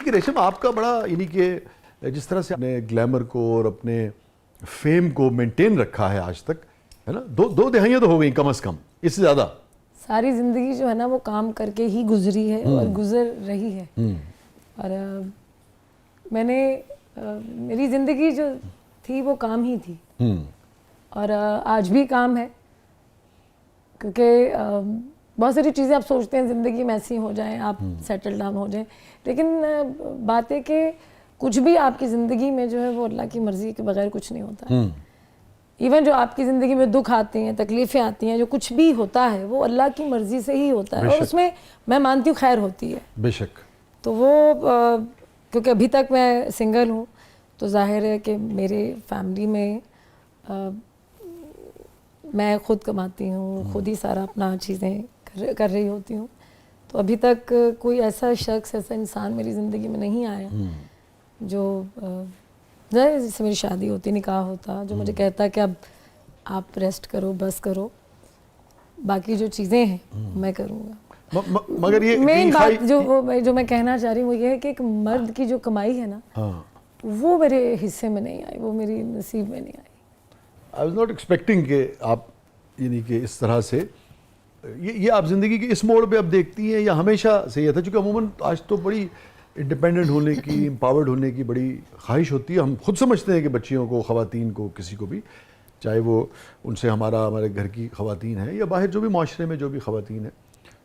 कि रेशम आपका बड़ा यानी कि जिस तरह से अपने ग्लैमर को और अपने फेम को मेंटेन रखा है आज तक, है ना, दो दहाइयाँ तो हो गई कम से कम, इससे ज़्यादा। सारी ज़िंदगी जो है ना वो काम करके ही गुजरी है और गुजर रही है। और मैंने मेरी ज़िंदगी जो थी वो काम ही थी, और आज भी काम है, क्योंकि बहुत सारी चीज़ें आप सोचते हैं ज़िंदगी में ऐसी हो जाएं, आप सेटल डाउन हो जाएं, लेकिन बात है कि कुछ भी आपकी ज़िंदगी में जो है वो अल्लाह की मर्ज़ी के बगैर कुछ नहीं होता। इवन जो आपकी ज़िंदगी में दुख आते हैं, तकलीफ़ें आती हैं, जो कुछ भी होता है वो अल्लाह की मर्ज़ी से ही होता है, और उसमें मैं मानती हूँ खैर होती है। बेशक। तो वो क्योंकि अभी तक मैं सिंगल हूँ, तो जाहिर है कि मेरे फैमिली में मैं खुद कमाती हूँ, खुद ही सारा अपना चीज़ें कर रही होती हूँ। तो अभी तक कोई ऐसा शख्स, ऐसा इंसान मेरी ज़िंदगी में नहीं आया जो जैसे मेरी शादी होती, निकाह होता, जो मुझे कहता कि अब आप रेस्ट करो, बस करो, बाकी जो चीज़ें हैं मैं करूँगा। मगर ये मेन बात जो मैं कहना चाह रही हूँ वो ये है कि एक मर्द की जो कमाई है ना, वो मेरे हिस्से में नहीं आई, वो मेरी नसीब में नहीं आई। आई वाज नॉट एक्सपेक्टिंग कि आप यानी कि इस तरह से ये आप ज़िंदगी के इस मोड़ पे अब देखती हैं, या हमेशा से ये था? क्योंकि अमूमन आज तो बड़ी इंडिपेंडेंट होने की, एम्पावर्ड होने की बड़ी ख्वाहिश होती है। हम खुद समझते हैं कि बच्चियों को, ख़वातीन को, किसी को भी, चाहे वो उनसे हमारे घर की ख़वातीन है या बाहर जो भी माशरे में जो भी ख़वातीन है।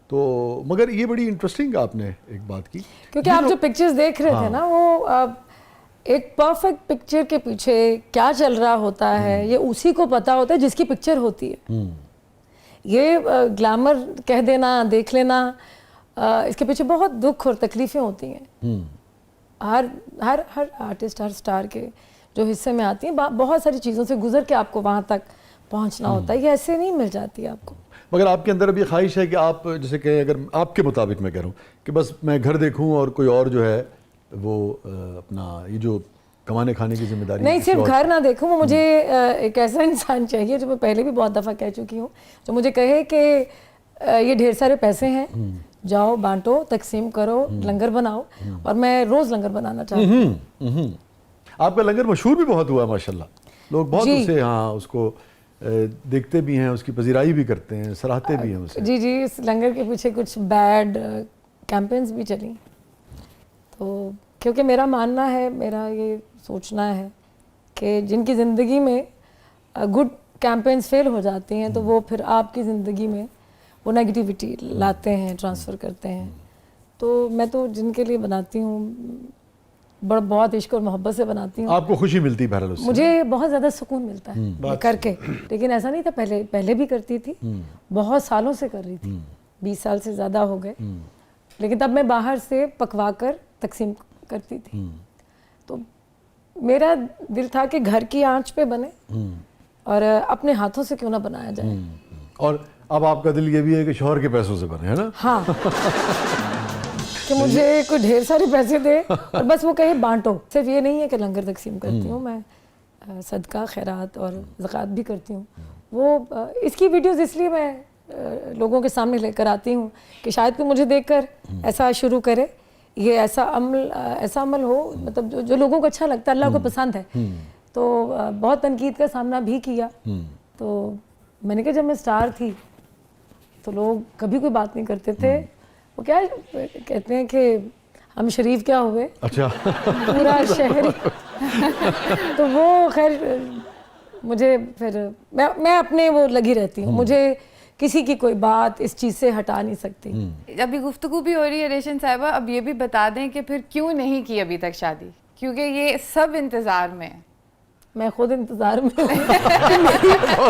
तो मगर ये बड़ी इंटरेस्टिंग आपने एक बात की, क्योंकि आप जो पिक्चर्स देख रहे थे ना, वो एक परफेक्ट पिक्चर के पीछे क्या चल रहा होता है ये उसी को पता होता है जिसकी पिक्चर होती है। ये ग्लैमर कह देना, देख लेना, इसके पीछे बहुत दुख और तकलीफ़ें होती हैं। हर हर हर आर्टिस्ट, हर स्टार के जो हिस्से में आती हैं, बहुत सारी चीज़ों से गुजर के आपको वहाँ तक पहुँचना होता है, ये ऐसे नहीं मिल जाती आपको। मगर आपके अंदर अभी ख्वाहिश है कि आप जैसे कहें, अगर आपके मुताबिक मैं कह रहा हूँ कि बस मैं घर देखूँ और कोई और जो है वो अपना ये जो कमाने खाने की जिम्मेदारी, नहीं सिर्फ घर ना देखूँ, वो मुझे एक ऐसा इंसान चाहिए, जो मैं पहले भी बहुत दफ़ा कह चुकी हूँ, जो मुझे कहे कि ये ढेर सारे पैसे हैं, जाओ बांटो, तकसीम करो, लंगर बनाओ, और मैं रोज़ लंगर बनाना चाहती हूँ। आपका लंगर मशहूर भी बहुत हुआ माशाल्लाह, लोग बहुत उसे उसको देखते भी हैं, उसकी पजीराई भी करते हैं, सराहते भी हैं उसे। जी जी, इस लंगर के पीछे कुछ बैड कैंपेन्स भी चली, तो क्योंकि मेरा मानना है, मेरा ये सोचना है कि जिनकी ज़िंदगी में गुड कैंपेन्स फेल हो जाती हैं, तो वो फिर आपकी ज़िंदगी में वो नेगेटिविटी लाते हैं, ट्रांसफ़र करते हैं। तो मैं तो जिनके लिए बनाती हूँ बहुत इश्क और मोहब्बत से बनाती हूँ। आपको खुशी मिलती है बहरहाल उससे? मुझे बहुत ज़्यादा सुकून मिलता है करके, लेकिन ऐसा नहीं था पहले भी करती थी, बहुत सालों से कर रही थी, 20 साल से ज़्यादा हो गए, लेकिन तब मैं बाहर से पकवा कर तकसीम करती थी। तो मेरा दिल था कि घर की आंच पे बने और अपने हाथों से क्यों ना बनाया जाए। और अब आपका दिल ये भी है कि शौहर के पैसों से बने, है ना? हाँ कि मुझे कोई ढेर सारे पैसे दे और बस वो कहे बांटो। सिर्फ ये नहीं है कि लंगर तकसीम करती हूँ, मैं सदका, खैरात और ज़कात भी करती हूँ। वो इसकी वीडियोस इसलिए मैं लोगों के सामने लेकर आती हूँ कि शायद कोई मुझे देखकर ऐसा शुरू करे, ये ऐसा अमल हो, मतलब जो लोगों को अच्छा लगता है, अल्लाह को पसंद है। तो बहुत तनकीद का सामना भी किया। तो मैंने कहा जब मैं स्टार थी तो लोग कभी कोई बात नहीं करते थे, वो क्या कहते हैं कि हम शरीफ क्या हुए, अच्छा पूरा शहर तो वो खैर मुझे फिर मैं अपने वो लगी रहती हूँ, मुझे किसी की कोई बात इस चीज़ से हटा नहीं सकती। अभी गुफ्तगू भी हो रही है रेशन साहिबा, अब ये भी बता दें कि फिर क्यों नहीं की अभी तक शादी, क्योंकि ये सब इंतज़ार में है। मैं खुद इंतजार में हूँ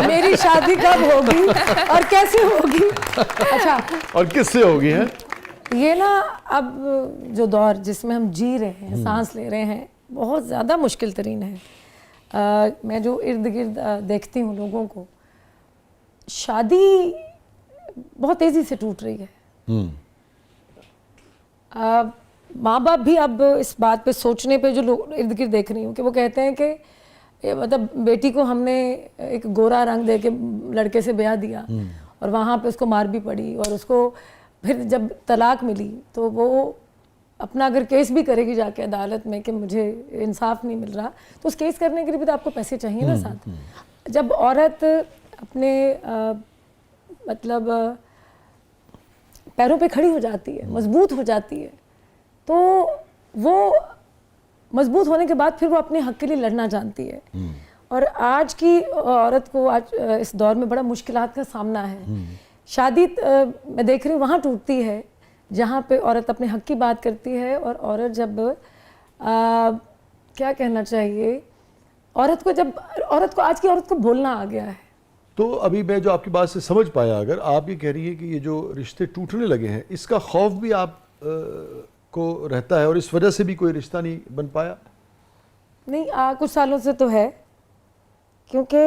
मेरी शादी कब होगी और कैसे होगी। अच्छा, और किससे होगी है? ये ना अब जो दौर जिसमें हम जी रहे हैं, सांस ले रहे हैं, बहुत ज़्यादा मुश्किल तरीन है। मैं जो इर्द गिर्द देखती हूँ लोगों को, शादी बहुत तेज़ी से टूट रही है। माँ बाप भी अब इस बात पे सोचने पे, जो लोग इर्द गिर्द देख रही हूँ, कि वो कहते हैं कि मतलब बेटी को हमने एक गोरा रंग दे के लड़के से ब्याह दिया और वहाँ पे उसको मार भी पड़ी, और उसको फिर जब तलाक मिली तो वो अपना अगर केस भी करेगी जाके अदालत में कि मुझे इंसाफ नहीं मिल रहा, तो उस केस करने के लिए भी तो आपको पैसे चाहिए ना साथ। जब औरत अपने मतलब पैरों पे खड़ी हो जाती है, मजबूत हो जाती है, तो वो मजबूत होने के बाद फिर वो अपने हक के लिए लड़ना जानती है। और आज की औरत को आज इस दौर में बड़ा मुश्किलात का सामना है। शादी मैं देख रही हूँ वहाँ टूटती है जहाँ पे औरत अपने हक की बात करती है, और औरत जब क्या कहना चाहिए, औरत को आज की औरत को बोलना आ गया है। तो अभी मैं जो आपकी बात से समझ पाया, अगर आप ये कह रही है कि ये जो रिश्ते टूटने लगे हैं, इसका खौफ भी आप को रहता है और इस वजह से भी कोई रिश्ता नहीं बन पाया? नहीं, कुछ सालों से तो है, क्योंकि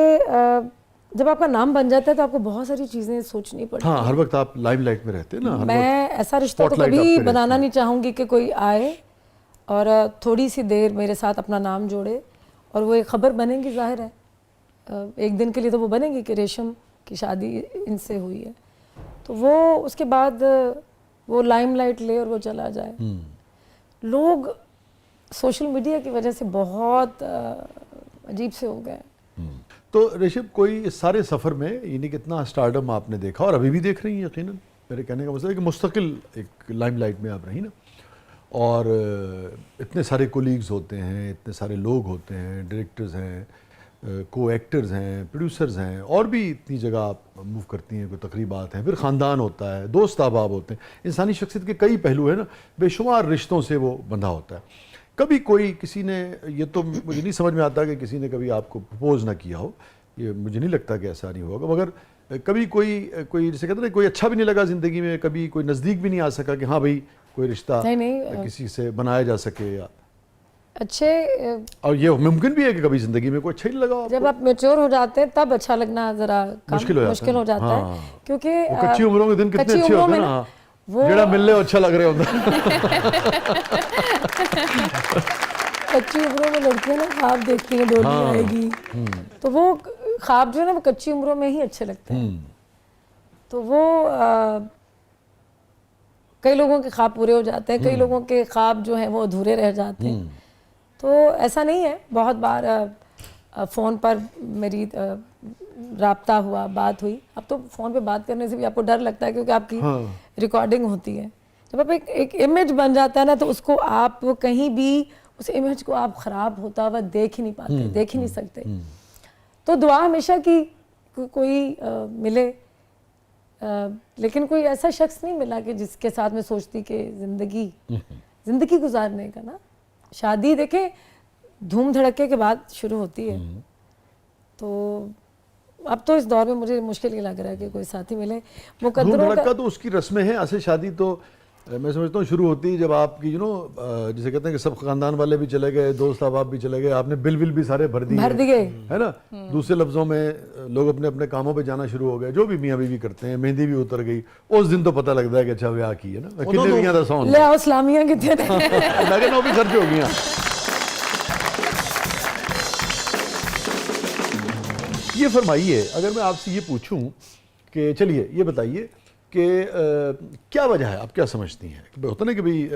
जब आपका नाम बन जाता है तो आपको बहुत सारी चीज़ें सोचनी पड़ती हैं। हाँ, हर वक्त आप लाइमलाइट में रहते हैं ना। हर मैं वक्त ऐसा रिश्ता तो spotlight आप कभी पे बनाना रहती नहीं चाहूँगी कि कोई आए और थोड़ी सी देर मेरे साथ अपना नाम जोड़े और वो एक खबर बनेगी, जाहिर है एक दिन के लिए तो वो बनेगी कि रेशम की शादी इनसे हुई है, तो वो उसके बाद वो लाइमलाइट ले और वो चला जाए। लोग सोशल मीडिया की वजह से बहुत अजीब से हो गए। तो रेशम, कोई इस सारे सफ़र में यानी कितना स्टारडम आपने देखा और अभी भी देख रही हैं यकीनन, मेरे कहने का मतलब है कि मुस्तकिल एक लाइमलाइट में आप रही ना, और इतने सारे कोलीग्स होते हैं, इतने सारे लोग होते हैं, डायरेक्टर्स हैं, को एक्टर्स हैं, प्रोड्यूसर्स हैं, और भी इतनी जगह आप मूव करती हैं, कोई तकरीबात हैं, फिर ख़ानदान होता है, दोस्त अहबाब होते हैं, इंसानी शख्सियत के कई पहलू हैं ना, बेशुमार रिश्तों से वो बंधा होता है। कभी कोई किसी ने, ये तो मुझे नहीं समझ में आता कि किसी ने कभी आपको प्रपोज ना किया हो, ये मुझे नहीं लगता कि ऐसा नहीं होगा, मगर कभी कोई जैसे कहते हैं ना, कोई अच्छा भी नहीं लगा ज़िंदगी में, कभी कोई नज़दीक भी नहीं आ सका कि हाँ भाई कोई रिश्ता नहीं, किसी से बनाया जा सके, या अच्छे, और ये मुमकिन भी है कि कभी ज़िंदगी में कोई अच्छा ही नहीं लगा जब आप मैच्योर हो जाते हैं तब अच्छा लगना ज़रा मुश्किल हो जाता है। है, क्योंकि वो कच्ची उम्रों के दिन कितने कच्ची अच्छे उम्रों होते हैं में ना, वो जेड़ा मिलने अच्छा लग रहे होता है। कच्ची उम्रों में लड़कियां ना ख्वाब देखती हैं डोली आएगी, तो वो ख्वाब जो है ना वो कच्ची उम्रों में ही अच्छे लगते हैं। तो वो कई लोगों के ख्वाब पूरे हो जाते हैं, कई लोगों के ख्वाब जो हैं वो अधूरे रह जाते हैं। तो ऐसा नहीं है, बहुत बार फ़ोन पर मेरी राब्ता हुआ, बात हुई। अब तो फ़ोन पे बात करने से भी आपको डर लगता है, क्योंकि आपकी रिकॉर्डिंग होती है। जब आप एक इमेज बन जाता है ना, तो उसको आप कहीं भी उस इमेज को आप ख़राब होता हुआ देख ही नहीं पाते, देख ही नहीं सकते। तो दुआ हमेशा की कोई मिले, लेकिन कोई ऐसा शख्स नहीं मिला कि जिसके साथ मैं सोचती कि ज़िंदगी गुजारने का ना, शादी देखें धूम धड़के के बाद शुरू होती है। तो अब तो इस दौर में मुझे मुश्किल ही लग रहा है कि कोई साथी मिले। मुकद्दरों का तो उसकी रस्में हैं, ऐसे शादी तो मैं समझता हूँ शुरू होती है जब आपकी जिसे कहते हैं कि सब खानदान वाले भी चले गए, दोस्त अहबाब भी चले गए, आपने बिल भी सारे भर दिए, है ना। दूसरे लफ्जों में लोग अपने अपने कामों पे जाना शुरू हो गए, जो भी मियाँ बीवी करते हैं, मेहंदी भी उतर गई, उस दिन तो पता लगता है कि अच्छा ब्याह की है ना, कितने मियाँ दसा ले आओ इस्लामिया कितने लेकिन वो भी खर्च हो गया। ये फरमाइए, अगर मैं आपसे ये पूछूं कि चलिए ये बताइए कि क्या वजह है, आप क्या समझती हैं? होता ना कि भाई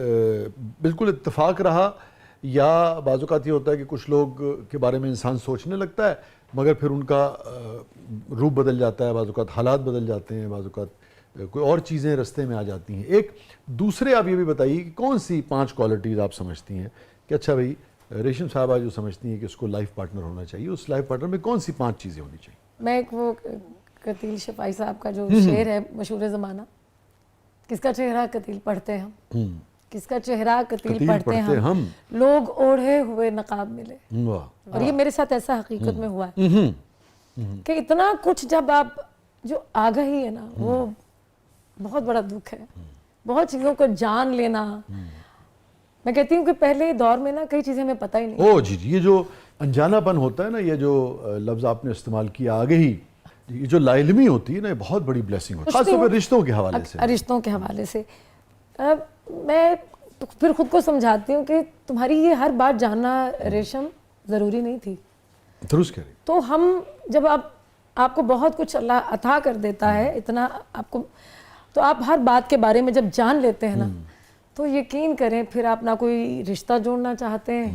बिल्कुल इत्तेफाक रहा, या बाज़ औक़ात ये होता है कि कुछ लोग के बारे में इंसान सोचने लगता है मगर फिर उनका रूप बदल जाता है, बाज़ औक़ात हालात बदल जाते हैं, बाज़ औक़ात कोई और चीज़ें रास्ते में आ जाती हैं। एक दूसरे आप ये भी बताइए कि कौन सी 5 क्वालिटीज़ आप समझती हैं कि अच्छा भाई रेशम साहबा जो समझती हैं कि उसको लाइफ पार्टनर होना चाहिए, उस लाइफ पार्टनर में कौन सी 5 चीज़ें होनी चाहिए? मैं एक वो कतील शफाई साहब का जो शेर है मशहूर ज़माना, किसका चेहरा कतील पढ़ते हम, किसका चेहरा कतील पढ़ते हम, लोग ओढ़े हुए नकाब मिले। और ये मेरे साथ ऐसा हकीकत में हुआ है कि इतना कुछ जब आप जो आगाही है ना, वो बहुत बड़ा दुख है। बहुत चीज़ों को जान लेना, मैं कहती हूँ कि पहले दौर में ना कई चीज़ें हमें पता ही नहीं। ओ जी, ये जो अनजानापन होता है ना, ये जो लफ्ज़ आपने इस्तेमाल किया आगाही, ये जो लाइल्मी होती है ना, ये बहुत बड़ी ब्लेसिंग होती है, खासतौर पर रिश्तों के हवाले से। रिश्तों के हवाले से मैं फिर खुद को समझाती हूँ कि तुम्हारी ये हर बात जानना रेशम ज़रूरी नहीं थी। दुरुस्त कह रही। तो हम जब आपको बहुत कुछ अल्लाह अता कर देता है, इतना आपको, तो आप हर बात के बारे में जब जान लेते हैं ना, तो यकीन करें फिर आप ना कोई रिश्ता जोड़ना चाहते हैं,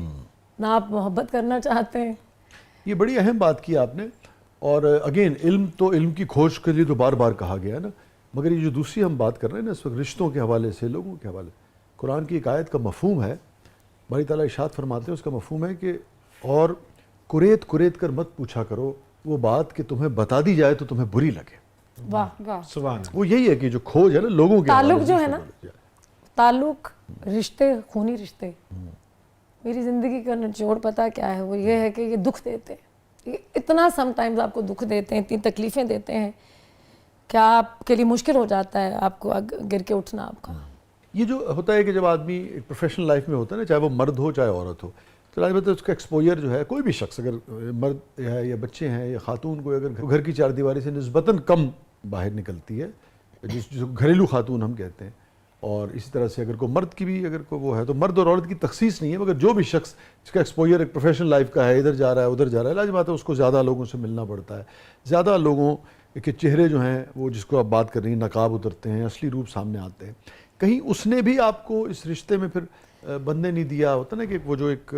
ना आप मोहब्बत करना चाहते हैं। ये बड़ी अहम बात की आपने। और अगेन इल्म तो इल्म की खोज के लिए तो बार बार कहा गया है ना, मगर ये जो दूसरी हम बात कर रहे हैं ना इस वक्त रिश्तों के हवाले से, लोगों के हवाले, कुरान की एक आयत का मफहूम है, बारी ताला इरशाद फरमाते हैं, उसका मफहूम है कि और कुरेद कुरेद कर मत पूछा करो वो बात कि तुम्हें बता दी जाए तो तुम्हें बुरी लगे। वाह, वाह। सुभान अल्लाह। वो यही है कि जो खोज है ना लोगों के ताल्लुक हवाले से, जो है ना, ताल्लुक, रिश्ते, खूनी रिश्ते, मेरी ज़िंदगी का निचोड़ पता क्या है, वो ये है कि ये दुख देते हैं, ये इतना समटाइम्स आपको दुख देते हैं, इतनी तकलीफ़ें देते हैं कि आपके लिए मुश्किल हो जाता है आपको गिर के उठना आपका। ये जो होता है कि जब आदमी एक प्रोफेशनल लाइफ में होता है ना, चाहे वो मर्द हो चाहे औरत हो, तो लाजमी बात है उसका एक्सपोजर जो है, कोई भी शख्स अगर मर्द है या बच्चे हैं या खातून को अगर घर की चारदीवारी से निस्बतन कम बाहर निकलती है, जिसको घरेलू खातून हम कहते हैं, और इसी तरह से अगर कोई मर्द की भी अगर कोई वो है, तो मर्द और औरत की तखसीस नहीं है, मगर जो भी शख्स जिसका एक्सपोजर एक प्रोफेशनल लाइफ का है, इधर जा रहा है उधर जा रहा है, लाजमी बात है उसको ज़्यादा लोगों से मिलना पड़ता है, ज़्यादा लोगों के चेहरे जो हैं वो जिसको आप बात कर रही हैं नकाब उतरते हैं, असली रूप सामने आते हैं। कहीं उसने भी आपको इस रिश्ते में फिर बंदे नहीं दिया होता ना, कि वो जो एक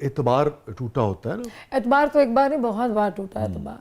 एतबार टूटा होता है ना। एतबार तो एक बार नहीं, बहुत बार टूटा एतबार।